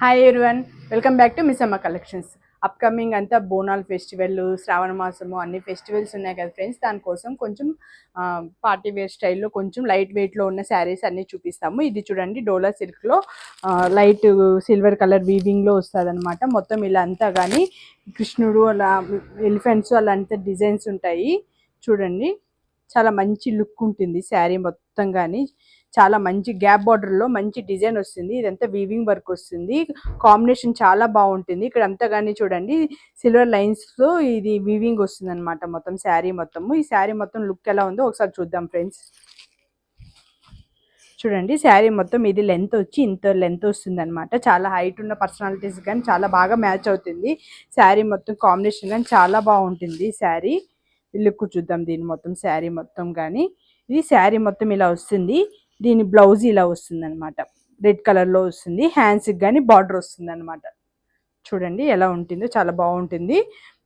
Hi everyone, welcome back to miss అమ్మ collections. Upcoming అంతా బోనాల్ festival, శ్రావణ మాసము అన్ని ఫెస్టివల్స్ ఉన్నాయి కదా ఫ్రెండ్స్. దానికోసం కొంచెం పార్టీ వేర్ స్టైల్లో కొంచెం లైట్ వెయిట్లో ఉన్న శారీస్ అన్నీ చూపిస్తాము. ఇది చూడండి, డోలా సిల్క్లో లైట్ సిల్వర్ కలర్ వీవింగ్లో వస్తుంది అనమాట. మొత్తం ఇలా అంతా కానీ కృష్ణుడు అలా ఎలిఫెంట్స్ అలా అంతా డిజైన్స్ ఉంటాయి. చూడండి, చాలా మంచి లుక్ ఉంటుంది శారీ మొత్తం కానీ. చాలా మంచి గ్యాప్ బార్డర్లో మంచి డిజైన్ వస్తుంది. ఇదంతా వీవింగ్ వర్క్ వస్తుంది. కాంబినేషన్ చాలా బాగుంటుంది. ఇక్కడ అంతా కానీ చూడండి, సిల్వర్ లైన్స్తో ఇది వీవింగ్ వస్తుంది అనమాట మొత్తం శారీ మొత్తము. ఈ శారీ మొత్తం లుక్ ఎలా ఉందో ఒకసారి చూద్దాం ఫ్రెండ్స్. చూడండి, శారీ మొత్తం ఇది లెంత్ వచ్చి ఇంత లెంత్ వస్తుంది అనమాట. చాలా హైట్ ఉన్న పర్సనాలిటీస్ కానీ చాలా బాగా మ్యాచ్ అవుతుంది. శారీ మొత్తం కాంబినేషన్ కానీ చాలా బాగుంటుంది. శారీ లుక్ చూద్దాం దీని మొత్తం శారీ మొత్తం కానీ. ఇది శారీ మొత్తం ఇలా వస్తుంది. దీని బ్లౌజ్ ఇలా వస్తుంది అనమాట, రెడ్ కలర్లో వస్తుంది. హ్యాండ్స్కి కానీ బార్డర్ వస్తుంది అనమాట. చూడండి ఎలా ఉంటుందో, చాలా బాగుంటుంది.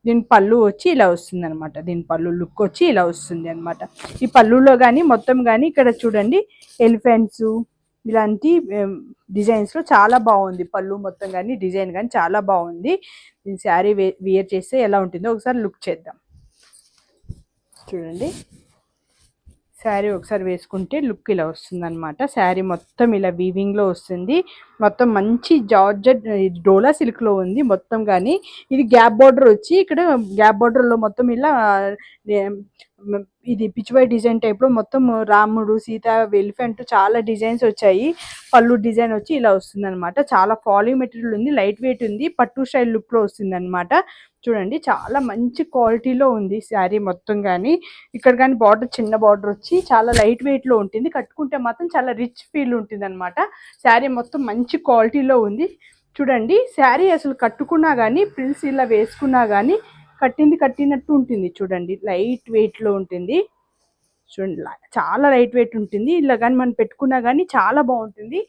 దీని పళ్ళు వచ్చి ఇలా వస్తుంది అనమాట. దీని పళ్ళు లుక్ వచ్చి ఇలా వస్తుంది అనమాట. ఈ పళ్ళులో కానీ మొత్తం కానీ ఇక్కడ చూడండి, ఎలిఫెంట్స్ ఇలాంటి డిజైన్స్లో చాలా బాగుంది. పళ్ళు మొత్తం కానీ డిజైన్ కానీ చాలా బాగుంది. దీని శారీ వేర్ చేస్తే ఎలా ఉంటుందో ఒకసారి లుక్ చేద్దాం. చూడండి, శారీ ఒకసారి వేసుకుంటే లుక్ ఇలా వస్తుంది అనమాట. శారీ మొత్తం ఇలా వీవింగ్లో వస్తుంది. మొత్తం మంచి జార్జెట్ డోలా సిల్క్లో ఉంది మొత్తం కానీ. ఇది గ్యాప్ బార్డర్ వచ్చి ఇక్కడ గ్యాప్ బార్డర్లో మొత్తం ఇలా ఇది పిచ్చివై డిజైన్ టైప్లో మొత్తం రాముడు సీత ఎలిఫెంట్ చాలా డిజైన్స్ వచ్చాయి. పళ్ళు డిజైన్ వచ్చి ఇలా వస్తుంది అనమాట. చాలా ఫాలింగ్ మెటీరియల్ ఉంది, లైట్ వెయిట్ ఉంది, పట్టు స్టైల్ లుక్లో వస్తుంది అనమాట. చూడండి, చాలా మంచి క్వాలిటీలో ఉంది శారీ మొత్తం కానీ. ఇక్కడ కానీ బార్డర్ చిన్న బార్డర్ వచ్చి చాలా లైట్ వెయిట్లో ఉంటుంది. కట్టుకుంటే మాత్రం చాలా రిచ్ ఫీల్ ఉంటుంది అనమాట. శారీ మొత్తం మంచి క్వాలిటీలో ఉంది. చూడండి, శారీ అసలు కట్టుకున్నా కానీ ప్రిల్స్ ఇలా వేసుకున్నా కానీ కట్టినట్టు ఉంటుంది. చూడండి, లైట్ వెయిట్లో ఉంటుంది. చూడండి, చాలా లైట్ వెయిట్ ఉంటుంది. ఇలా కానీ మనం పెట్టుకున్నా కానీ చాలా బాగుంటుంది.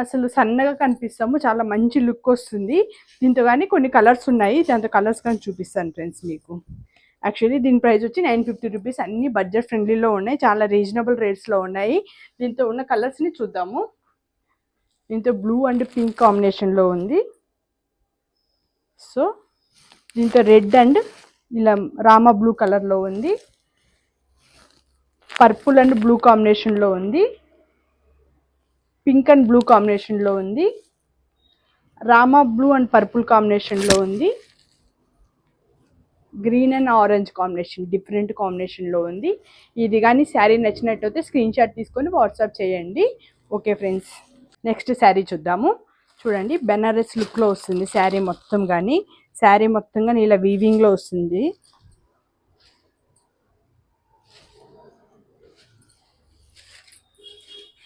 అసలు సన్నగా కనిపిస్తాము, చాలా మంచి లుక్ వస్తుంది. దీంతో కానీ కొన్ని కలర్స్ ఉన్నాయి, దాంతో కలర్స్ కానీ చూపిస్తాను ఫ్రెండ్స్ మీకు. యాక్చువల్లీ దీని ప్రైస్ వచ్చి 950 రూపీస్. అన్ని బడ్జెట్ ఫ్రెండ్లీలో ఉన్నాయి, చాలా రీజనబుల్ రేట్స్లో ఉన్నాయి. దీంతో ఉన్న కలర్స్ని చూద్దాము. దీంతో బ్లూ అండ్ పింక్ కాంబినేషన్లో ఉంది. సో దీంతో రెడ్ అండ్ ఇలా రామ బ్లూ కలర్లో ఉంది. పర్పుల్ అండ్ బ్లూ కాంబినేషన్లో ఉంది. పింక్ అండ్ బ్లూ కాంబినేషన్లో ఉంది. రామా బ్లూ అండ్ పర్పుల్ కాంబినేషన్లో ఉంది. Green and orange combination, different కాంబినేషన్లో ఉంది. ఇది కానీ శారీ నచ్చినట్టయితే స్క్రీన్ షాట్ తీసుకొని వాట్సాప్ చేయండి. ఓకే ఫ్రెండ్స్, నెక్స్ట్ శారీ చూద్దాము. చూడండి, బెనారస్ లుక్లో వస్తుంది శారీ మొత్తం కానీ. శారీ మొత్తం కానీ ఇలా వీవింగ్లో వస్తుంది.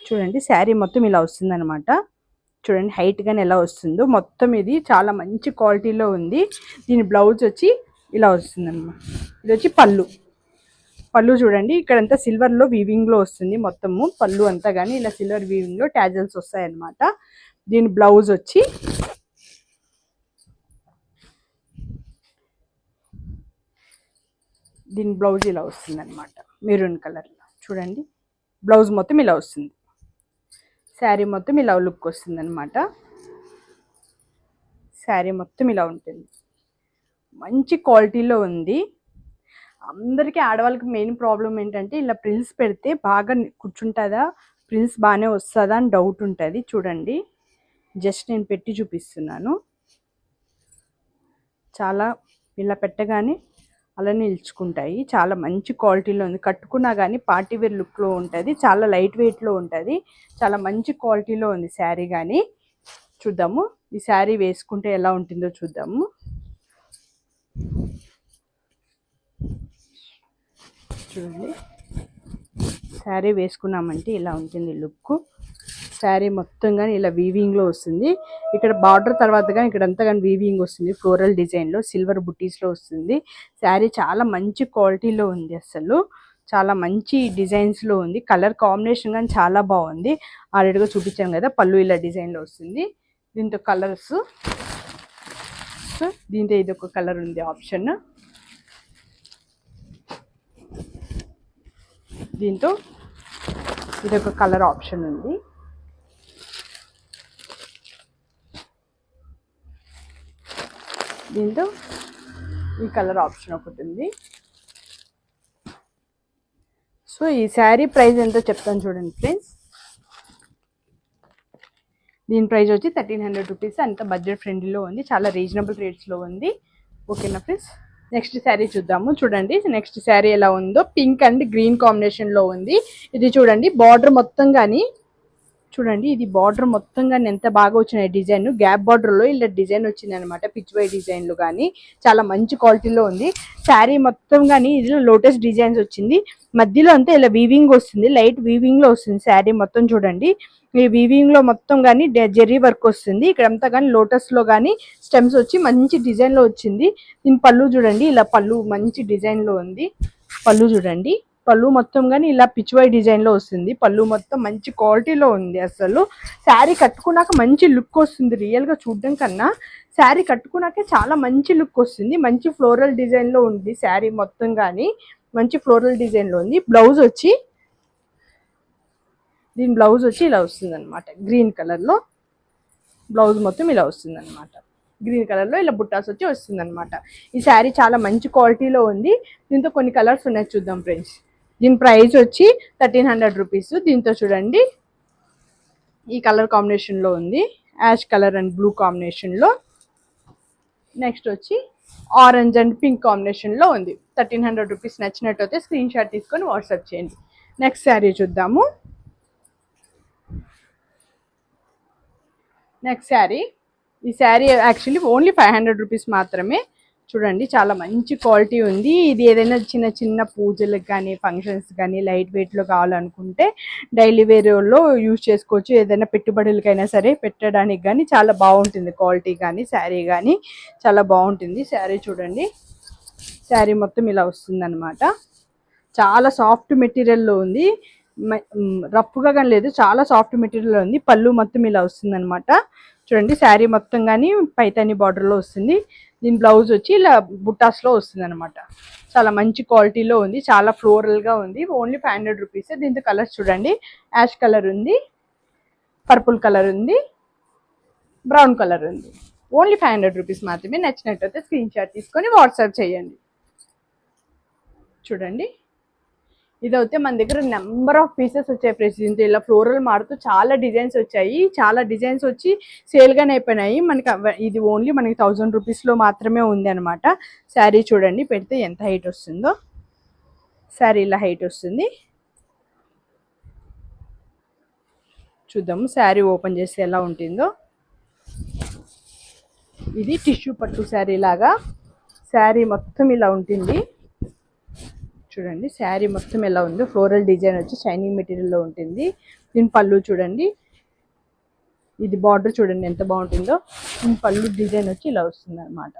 చూడండి, శారీ మొత్తం ఇలా వస్తుంది అనమాట. చూడండి హైట్ గానే ఎలా వస్తుందో మొత్తం. ఇది చాలా మంచి క్వాలిటీలో ఉంది. దీని బ్లౌజ్ వచ్చి ఇలా వస్తుంది అనమాట. ఇది వచ్చి పళ్ళు చూడండి, ఇక్కడంతా సిల్వర్లో వీవింగ్లో వస్తుంది మొత్తము. పళ్ళు అంతా కానీ ఇలా సిల్వర్ వీవింగ్లో ట్యాజల్స్ వస్తాయి అనమాట. దీని బ్లౌజ్ వచ్చి ఇలా వస్తుంది అనమాట, మెరూన్ కలర్లో. చూడండి, బ్లౌజ్ మొత్తం ఇలా వస్తుంది. శారీ మొత్తం ఇలా లుక్ వస్తుంది అనమాట. శారీ మొత్తం ఇలా ఉంటుంది, మంచి క్వాలిటీలో ఉంది. అందరికీ ఆడవాళ్ళకి మెయిన్ ప్రాబ్లం ఏంటంటే ఇలా ప్రిల్స్ పెడితే బాగా కూర్చుంటుందా, ప్రిల్స్ బాగానే వస్తుందా అని డౌట్ ఉంటుంది. చూడండి, జస్ట్ నేను పెట్టి చూపిస్తున్నాను. చాలా ఇలా పెట్టగానే అలానే నిల్చుకుంటాయి. చాలా మంచి క్వాలిటీలో ఉంది. కట్టుకున్నా కానీ పార్టీ వేర్ లుక్లో ఉంటుంది. చాలా లైట్ వెయిట్లో ఉంటుంది. చాలా మంచి క్వాలిటీలో ఉంది శారీ కానీ. చూద్దాము ఈ శారీ వేసుకుంటే ఎలా ఉంటుందో చూద్దాము. చూడండి, శారీ వేసుకున్నామంటే ఇలా ఉంటుంది లుక్. శారీ మొత్తం కానీ ఇలా వీవింగ్లో వస్తుంది. ఇక్కడ బార్డర్ తర్వాత కానీ ఇక్కడంతా కానీ వీవింగ్ వస్తుంది. ఫ్లోరల్ డిజైన్లో సిల్వర్ బుటీస్లో వస్తుంది. శారీ చాలా మంచి క్వాలిటీలో ఉంది. అసలు చాలా మంచి డిజైన్స్లో ఉంది. కలర్ కాంబినేషన్ కానీ చాలా బాగుంది. ఆల్రెడీగా చూపించాను కదా, పళ్ళు ఇలా డిజైన్లో వస్తుంది. దీంతో కలర్స్, దీంతో ఇది ఒక కలర్ ఉంది ఆప్షన్. దీంతో ఇదొక కలర్ ఆప్షన్ ఉంది. దీంతో ఈ కలర్ ఆప్షన్ ఒకటి ఉంది. సో ఈ శారీ ప్రైస్ ఎంతో చెప్తాను చూడండి ఫ్రెండ్స్. దీని ప్రైస్ వచ్చి 1300 రూపీస్. అంత బడ్జెట్ ఫ్రెండ్లీలో ఉంది, చాలా రీజనబుల్ రేట్స్లో ఉంది. ఓకేనా ఫ్రెండ్స్. నెక్స్ట్ శారీ చూద్దాము. చూడండి నెక్స్ట్ శారీ ఎలా ఉందో, పింక్ అండ్ గ్రీన్ కాంబినేషన్లో ఉంది. ఇది చూడండి బార్డర్ మొత్తం కానీ, చూడండి ఇది బార్డర్ మొత్తం కానీ ఎంత బాగా వచ్చినాయి డిజైన్. గ్యాప్ బార్డర్లో ఇలా డిజైన్ వచ్చింది అనమాట, పిచ్ వై డిజైన్లు కానీ చాలా మంచి క్వాలిటీలో ఉంది. శారీ మొత్తం కానీ ఇదిలో లోటస్ డిజైన్స్ వచ్చింది, మధ్యలో అంతా ఇలా వీవింగ్ వస్తుంది, లైట్ వీవింగ్లో వస్తుంది శారీ మొత్తం. చూడండి ఈ వీవింగ్లో మొత్తం కానీ జెర్రీ వర్క్ వస్తుంది, ఇక్కడంతా కానీ లోటస్లో కానీ స్టెమ్స్ వచ్చి మంచి డిజైన్లో వచ్చింది. దీని పళ్ళు చూడండి, ఇలా పళ్ళు మంచి డిజైన్లో ఉంది. పళ్ళు చూడండి, పళ్ళు మొత్తం కానీ ఇలా పిచ్వై డిజైన్లో వస్తుంది. పళ్ళు మొత్తం మంచి క్వాలిటీలో ఉంది. అసలు శారీ కట్టుకున్నాక మంచి లుక్ వస్తుంది, రియల్గా చూడడం కన్నా శారీ కట్టుకున్నాకే చాలా మంచి లుక్ వస్తుంది. మంచి ఫ్లోరల్ డిజైన్లో ఉంది శారీ మొత్తం కానీ, మంచి ఫ్లోరల్ డిజైన్లో ఉంది. బ్లౌజ్ వచ్చి దీని బ్లౌజ్ వచ్చి ఇలా వస్తుంది అనమాట, గ్రీన్ కలర్లో బ్లౌజ్ మొత్తం ఇలా వస్తుంది అనమాట. గ్రీన్ కలర్లో ఇలా బుట్టాస్ వచ్చి వస్తుంది అనమాట. ఈ శారీ చాలా మంచి క్వాలిటీలో ఉంది. దీంతో కొన్ని కలర్స్ ఉన్నాయి, చూద్దాం ఫ్రెండ్స్. దీని ప్రైస్ వచ్చి 1300 రూపీస్. దీంతో చూడండి ఈ కలర్ కాంబినేషన్లో ఉంది, యాష్ కలర్ అండ్ బ్లూ కాంబినేషన్లో. నెక్స్ట్ వచ్చి ఆరెంజ్ అండ్ పింక్ కాంబినేషన్లో ఉంది. 1300 రూపీస్. నచ్చినట్టయితే స్క్రీన్ షాట్ తీసుకొని వాట్సాప్ చేయండి. నెక్స్ట్ శారీ చూద్దాము. నెక్స్ట్ శారీ, ఈ శారీ యాక్చువల్లీ ఓన్లీ 500 రూపీస్ మాత్రమే. చూడండి చాలా మంచి క్వాలిటీ ఉంది. ఇది ఏదైనా చిన్న చిన్న పూజలకు కానీ ఫంక్షన్స్ కానీ లైట్ వెయిట్లో కావాలనుకుంటే డైలీ వేర్లో యూజ్ చేసుకోవచ్చు. ఏదైనా పెట్టుబడులకైనా సరే పెట్టడానికి కానీ చాలా బాగుంటుంది. క్వాలిటీ కానీ శారీ కానీ చాలా బాగుంటుంది. శారీ చూడండి, శారీ మొత్తం ఇలా వస్తుందన్నమాట. చాలా సాఫ్ట్ మెటీరియల్లో ఉంది, రఫ్గా కానీ లేదు, చాలా సాఫ్ట్ మెటీరియల్ ఉంది. పళ్ళు మొత్తం ఇలా వస్తుంది అనమాట. చూడండి శారీ మొత్తం కానీ పైతాని బార్డర్లో వస్తుంది. దీని బ్లౌజ్ వచ్చి ఇలా బుట్టాస్లో వస్తుంది అనమాట. చాలా మంచి క్వాలిటీలో ఉంది, చాలా ఫ్లోరల్గా ఉంది. Only 500 rupees. దీంతో కలర్స్ చూడండి, యాష్ కలర్ ఉంది, పర్పుల్ కలర్ ఉంది, బ్రౌన్ కలర్ ఉంది. ఓన్లీ 500 రూపీస్ మాత్రమే. నచ్చినట్టయితే స్క్రీన్ షాట్ తీసుకొని వాట్సాప్ చేయండి. చూడండి ఇదైతే మన దగ్గర నెంబర్ ఆఫ్ పీసెస్ వచ్చాయి ఫ్రెండ్స్. దీంతో ఇలా ఫ్లోరల్ మారుతూ చాలా డిజైన్స్ వచ్చాయి, చాలా డిజైన్స్ వచ్చి సేల్గానే అయిపోయినాయి. మనకి ఇది ఓన్లీ మనకి 1000 రూపీస్లో మాత్రమే ఉంది అనమాట. శారీ చూడండి పెడితే ఎంత హైట్ వస్తుందో, శారీ ఇలా హైట్ వస్తుంది. చూద్దాము శారీ ఓపెన్ చేస్తే ఎలా ఉంటుందో. ఇది టిష్యూ పట్టు శారీ లాగా శారీ మొత్తం ఇలా ఉంటుంది. చూడండి శారీ మొత్తం ఎలా ఉందో, ఫ్లోరల్ డిజైన్ వచ్చి షైనింగ్ మెటీరియల్లో ఉంటుంది. దీని పళ్ళు చూడండి, ఇది బార్డర్ చూడండి ఎంత బాగుంటుందో. దీని పళ్ళు డిజైన్ వచ్చి ఇలా వస్తుంది అనమాట.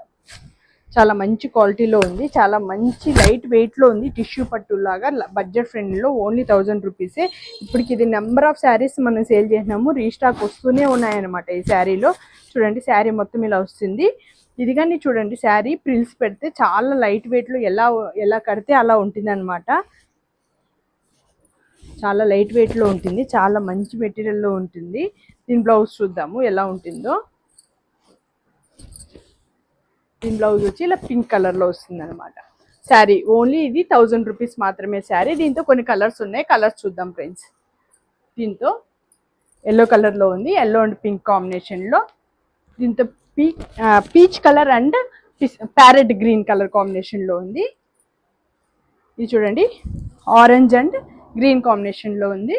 చాలా మంచి క్వాలిటీలో ఉంది, చాలా మంచి లైట్ వెయిట్లో ఉంది. టిష్యూ పట్టులాగా బడ్జెట్ ఫ్రెండ్లీలో ఓన్లీ 1000 రూపీసే. ఇప్పటికి ఇది నెంబర్ ఆఫ్ శారీస్ మనం సేల్ చేసినాము, రీస్టాక్ వస్తూనే ఉన్నాయన్నమాట ఈ శారీలో. చూడండి శారీ మొత్తం ఇలా వస్తుంది. ఇది కానీ చూడండి శారీ ప్రిల్స్ పెడితే చాలా లైట్ వెయిట్లో ఎలా కడితే అలా ఉంటుంది అనమాట. చాలా లైట్ వెయిట్లో ఉంటుంది, చాలా మంచి మెటీరియల్లో ఉంటుంది. దీని బ్లౌజ్ చూద్దాము ఎలా ఉంటుందో. దీని బ్లౌజ్ వచ్చి ఇలా పింక్ కలర్లో వస్తుంది అనమాట. శారీ ఓన్లీ ఇది 1000 రూపీస్ మాత్రమే శారీ. దీంతో కొన్ని కలర్స్ ఉన్నాయి, కలర్స్ చూద్దాం ఫ్రెండ్స్. దీంతో ఎల్లో కలర్లో ఉంది, ఎల్లో అండ్ పింక్ కాంబినేషన్లో. దీంతో peach colour and parrot green colour కాంబినేషన్లో ఉంది. ఇది చూడండి ఆరెంజ్ అండ్ గ్రీన్ కాంబినేషన్లో ఉంది.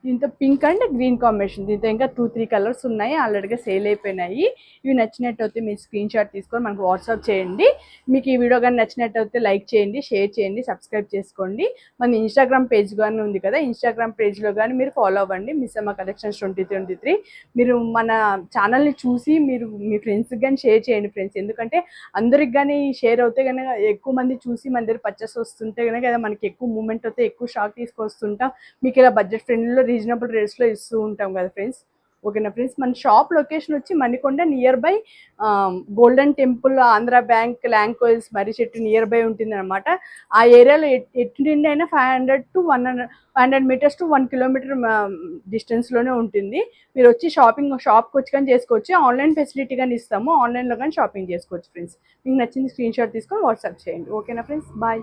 దీంతో పింక్ అండ్ గ్రీన్ కాంబినేషన్. దీంతో ఇంకా 2-3 కలర్స్ ఉన్నాయి, ఆల్రెడీగా సేల్ అయిపోయినాయి. ఇవి నచ్చినట్టయితే మీరు స్క్రీన్ షాట్ తీసుకొని మనకు వాట్సాప్ చేయండి. మీకు ఈ వీడియో కానీ నచ్చినట్టయితే లైక్ చేయండి, షేర్ చేయండి, సబ్స్క్రైబ్ చేసుకోండి. మన ఇన్స్టాగ్రామ్ పేజ్ కానీ ఉంది కదా, ఇన్స్టాగ్రామ్ పేజ్లో కానీ మీరు ఫాలో అవ్వండి, మిస్ అమ్మ కలెక్షన్స్ 2023. మీరు మన ఛానల్ని చూసి మీరు మీ ఫ్రెండ్స్కి కానీ షేర్ చేయండి ఫ్రెండ్స్. ఎందుకంటే అందరికి కానీ షేర్ అవుతే కనుక ఎక్కువ మంది చూసి మన దగ్గర పర్చేస్ వస్తుంటే కనుక కదా మనకి ఎక్కువ మూమెంట్ అవుతే ఎక్కువ షాక్ తీసుకొస్తుంటాం. మీకు ఇలా బడ్జెట్ ఫ్రెండ్లీలో రీజనబుల్ రేట్స్లో ఇస్తూ ఉంటాం కదా ఫ్రెండ్స్. ఓకేనా ఫ్రెండ్స్. మన షాప్ లొకేషన్ వచ్చి Manikonda near by golden temple, Andhra bank, Lanco Hills, మర్రి చెట్టు నియర్ బై ఉంటుంది అనమాట. ఆ ఏరియాలో ఎటు నుండి అయినా 500 to 100 మీటర్స్ టు 1 కిలోమీటర్ డిస్టెన్స్లోనే ఉంటుంది. మీరు వచ్చి షాప్కి వచ్చి కానీ చేసుకోవచ్చు. ఆన్లైన్ ఫెసిలిటీ కానీ ఇస్తాము, ఆన్లైన్లో కానీ షాపింగ్ చేసుకోవచ్చు ఫ్రెండ్స్. మీకు నచ్చింది స్క్రీన్ షాట్ తీసుకొని వాట్సాప్ చేయండి. ఓకేనా ఫ్రెండ్స్, బాయ్.